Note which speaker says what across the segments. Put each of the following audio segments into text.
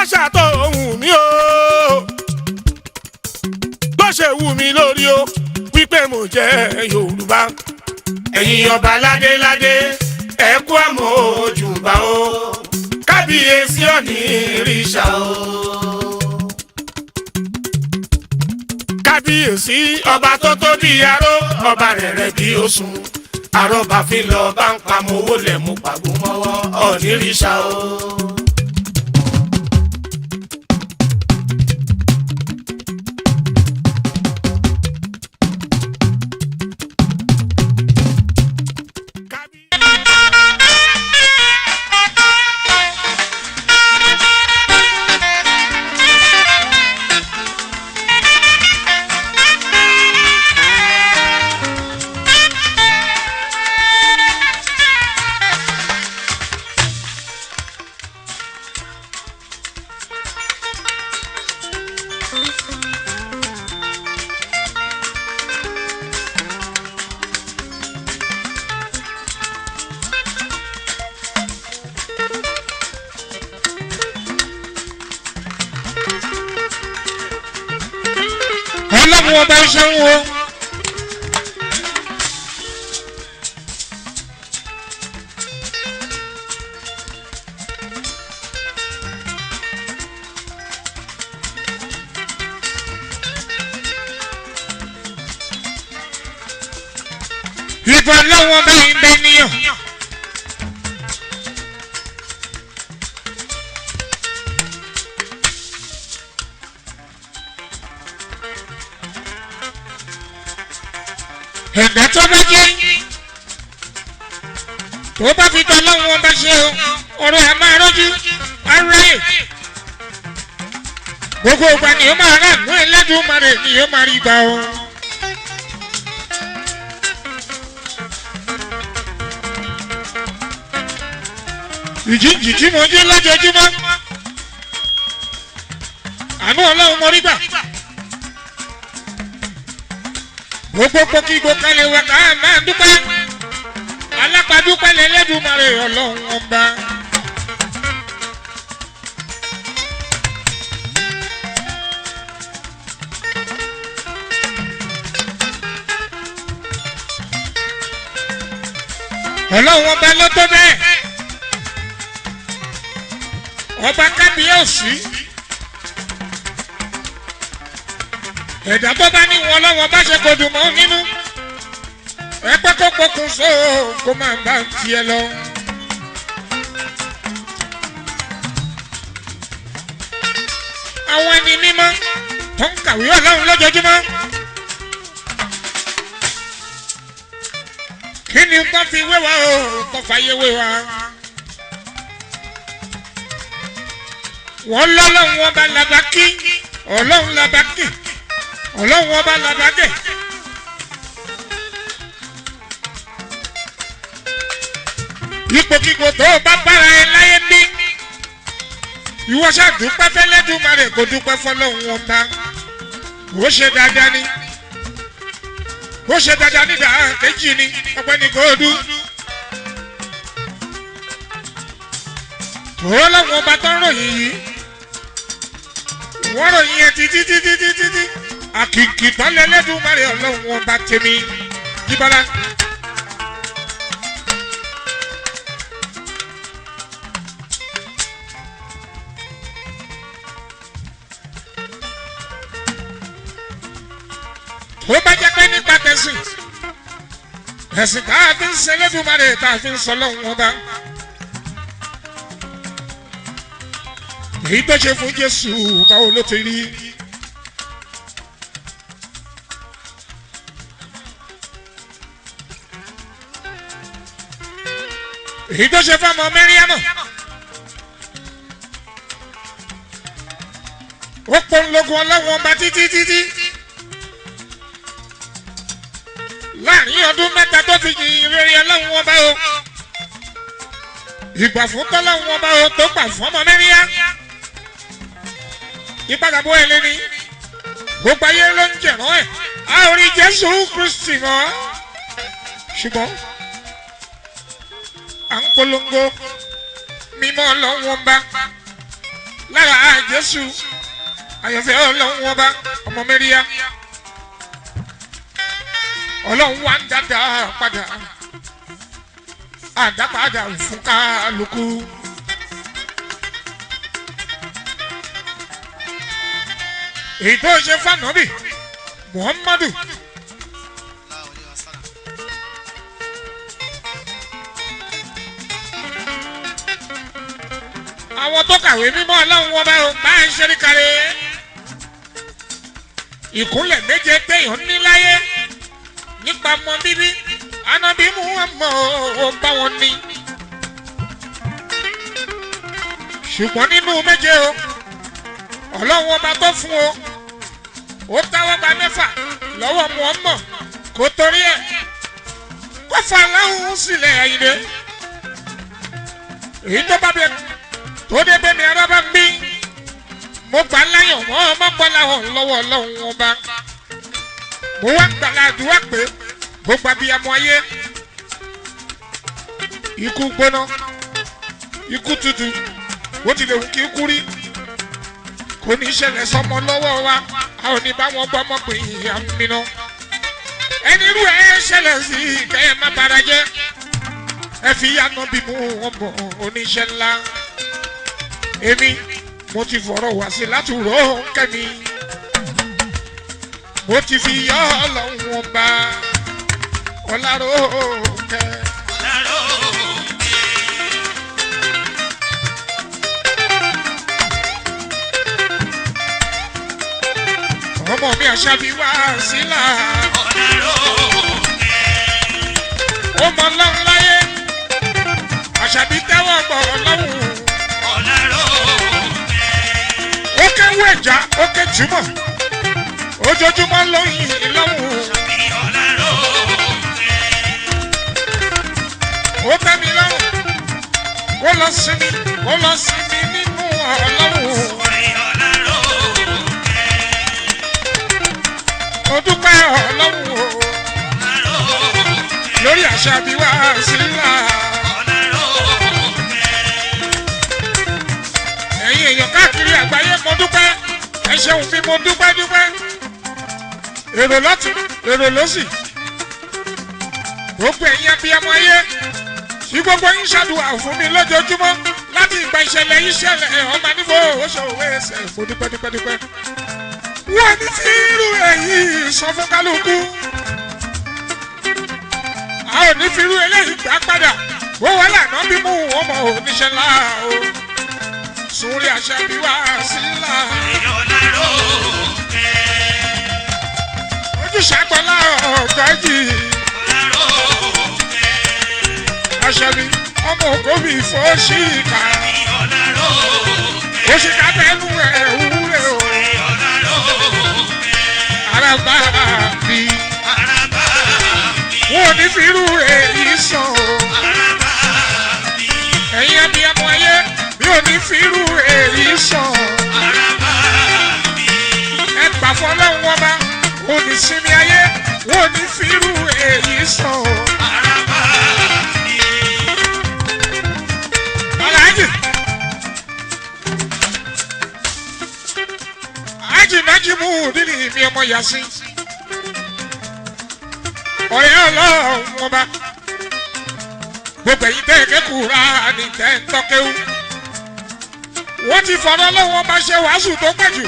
Speaker 1: fáṣà tó ohùn mi o bó ṣe wù mí lórí o wípé mo jẹ́ Yorùbá. ẹ̀yin ọba ládéládé ẹ kú àmọ́ ojúbà o kábíyèsí ọ̀ní ìrìṣà o. kábíyèsí ọba tó tó bí aró ọba rẹ̀rẹ̀ bí osùn àrọ́bà fi lọ bá ń pa mọ́ owó lẹ̀ mú pàgọ́ mọ́wọ́ ọ̀ní ìrìṣà o.
Speaker 2: ọlọ́run ọba ń ṣeun o. ìbọn ọlọ́run ọba yìí ń bẹ níyàn. ẹ̀dá tó bá jẹ́ tó bá fi tọ́ lọ́wọ́ wọn bá ṣe o ọ̀rọ̀ ẹ̀ máa rọ́jú aráyè gbogbo ìgbà ni ó máa rà nú Ẹlẹ́dùmarè ni ó máa rí gbà o. ìjíǹjì tí mo jí lójoojúmọ́ àánú Ọlọ́run mo rí gbà. gbogbo pokígbó kalẹ̀ wá ká máa dúpẹ́ alápàdúpẹ́ l'Ẹlẹ́dùmarè Ọlọ́run ọba. Ọlọ́run ọba ló tó bẹ́ẹ̀ ọba kábíyèsí. ẹ̀dá tó bá ní wọn lọ́wọ́ bá ṣe kò dùn mọ́ nínú ẹgbẹ́ kó pokùn so kó máa bá tiẹ̀ lọ. àwọn ẹni mímọ́ tó ń kàwé Ọlọ́run lójoojúmọ́ kí ni wọ́n fi wé wa o kò fàyè wé wa. wọ́n lọ́lọ́run ọba làbákí Ọlọ́run làbákí Ọlọ́run ọba làbàgẹ́. ipòkípò tó o bá bára ẹ láyé ní ìwọ ṣáà dúpẹ́ f'Ẹlẹ́dùmarè kò dúpẹ́ f'Ọlọ́run ọba. bó ṣe dáadáa ni bó ṣe dáadáa ní ìdá kejì ni ọpẹ́ ní kò dú. Ọlọ́run ọba tó ń ròyìn yìí wọ́n ròyìn ẹ̀ títí. àkìkì tọ́lẹ̀ Ẹlẹ́dùmarè Ọlọ́run ọba tèmi Jíbọ́lá. tó bá jẹ́ pé nípa tẹ̀sìn ẹ̀sìn tá a fi ń ṣe Ẹlẹ́dùmarè tá a fi ń sọ Ọlọ́run ọba. èyí tó ṣe fún Jésù báwo ló ti rí. èyí tó ṣe fọmọ Mẹ́ríámù ó polongo Ọlọ́run ọba títí láàrin ọdún mẹ́ta tó fi yìn rere Ọlọ́run ọba o. ìgbà fún tọ́lọ́run ọba o tó gbà fọmọ Mẹ́ríámù ìpadàbọ̀ ẹ̀ lé ní gbogbo ayé ló ń jẹ̀rán ẹ̀ a ò rí Jésù Kristi mọ́ ṣùgbọ́n à ń polongo mímọ́ Ọlọ́run ọba lára Jésù àyànfẹ́ ọlọ́run ọba ọmọ mẹ́ríà ọlọ́run wá ń dáadáa padà àdápadà fún kálukú. èyí tó ṣe fànàbì Muhammadu àwọn tó kàwé mímọ́ ọlọ́run wọn bá ń ṣeré kárẹ́ ìkúnlẹ̀ méje téèyàn ní láyé nípa ọmọ bíbí Ànábì Muhammad bá wọn ní ṣùgbọ́n nínú méje o ọlọ́run ọba tó fún o ó táwọ́ gba mẹ́fà lọ́wọ́ Muhammad kó torí ẹ̀ kó fa aláhùn sílẹ̀ Àyìndé èyí tó bá bẹ tó dé bẹ́ẹ̀ ni ara bá ń gbé mo gbà láyọ̀ mọ́ ọmọ gbọ́lá hàn lọ́wọ́ ọlọ́run ọba mo wá gbàlá àdúrà pé gbogbo abiyamọ ayé ikú gbóná ikú tútù bó tilẹ̀ wù kí ikú rí kò ní ṣẹlẹ̀ sọmọ lọ́wọ́ wa a ò ní bá wọn gbọ́ ọmọ pé ìyá mi ná ẹni irú ẹ ṣẹlẹ̀ sí kẹ́yẹ má bara jẹ́ ẹ fi yànnà bí mú ọmọ oníṣẹ́ ńlá èmi mo ti fọ̀rọ̀ wá sí látùrọ̀ kẹ́mi mo ti fi yọ ọlọ́run ọba ọ̀làrò kẹ́. ọmọ mi Àṣàbí wá sílá ó mọ ọlọ́run láyé Àṣàbí tẹ́wọ́ gbọ́ ọlọ́run ó kéwú ẹ̀já ó ké túmọ̀ ojoojúmọ́ lóyìn lọ́wọ́ ó tẹ́mi lọ́rùn kó lọ sinmi nínú ọlọ́run. mo dúpẹ́ ọlọ́run o lórí Àṣàbí wá sílá ẹ̀yin èèyàn káàkiri àgbáyé mo dúpẹ́ ẹ ṣeun bí mo dúpẹ́ èrò lọ́tún èrò lọ́sì gbogbo ẹ̀yin abiyamọ ayé tí gbogbo yín ṣàdúrà fún mi lójoojúmọ́ láti ìgbà ìṣẹ̀lẹ̀ yìí ṣẹlẹ̀ ọmọ nífò oṣòwò ẹsẹ̀ mo dúpẹ́. wọ́n ní tí irú èyí sọ fún kálukú a ò ní fi irú eléyìí gbà padà bó wà lànà bí mú wọn mọ oníṣẹ́ ńlá o sórí Àṣàbí wá sílá ojúṣàgbọ́lá ọ̀gájì Àṣàbí ọmọ ògómì fọ́ṣíkà òṣìkà bẹ́ẹ̀nu ẹ̀ wúrẹ́ o araba bí wọn ò ní fi irú èyí sàn o ẹ̀yin abiyamọ ayé mi ò ní fi irú èyí sàn ẹ gbà fọlọ́run wọn bá wọn ò ní sinmi ayé wọn ò ní fi irú èyí sàn o. Májímù nínú ìmí ọmọ Yasin ọ̀rẹ́ ọlọ́run ọba gbogbo ẹ̀yin tẹ́ kúra ní tẹ́ ń tọ́kéwú wọ́n ti fọ̀rọ̀ lọ́wọ́ bá ṣe wàásù tó pẹ́ jù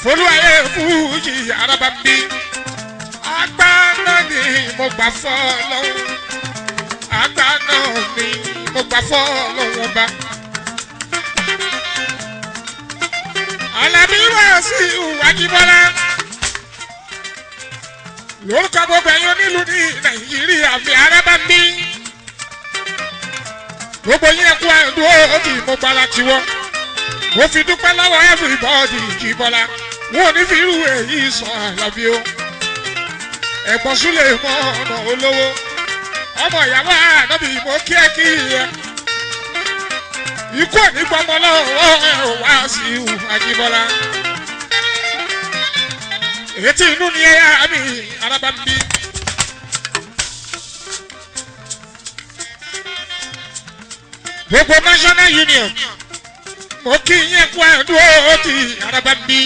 Speaker 2: Folúwayé fújì araba ń bí agbáná ni mo gbà fọ́ lọ́wọ́ agbáná ni mo gbà fọ́ lọ́wọ́ ọba. Àlàbí Wàsíù Àjíbọ́lá lórúkọ gbogbo ẹ̀yin onílù ní Nàìjíríà fi araba ń bí gbogbo yín ẹkú àdúró tí mo gbára tiwọ́ mo fi dúpẹ́ lọ́wọ́ everybody Jíbọ́lá wọn ò ní fi irú èyí sọ Àlàbí o ẹ̀gbọ́n Súlè mọ́ ọ̀nà olówó ọmọ ìyàwó ànábì mo kí ẹ ikú òní gbọmọ lọ́wọ́ Wàsíù Àjíbọ́lá ètí inú ni ẹ̀yà mi araba ń bí. Gbogbo National Union mo kí yín kú àdúró ti araba bí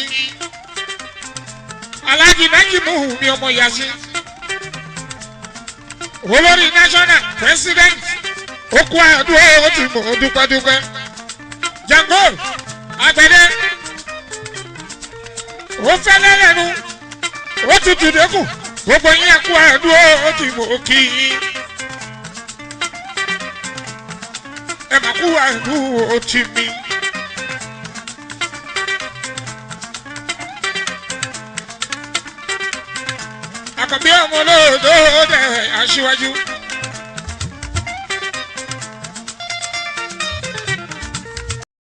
Speaker 2: Alhaji Najimu mi ọmọ yasi olórí national president ó kú àdúró ti mo dúpẹ́dúpẹ́ Jango agbẹ̀dẹ ó fẹ́lẹ́ lẹ́nu ó tutù dẹ́kun gbogbo yín kú àdúró ti mo kí yín ẹ mà kú àdúró ti mi. Àkànbí ọmọ olóòdó dẹ̀ aṣíwájú.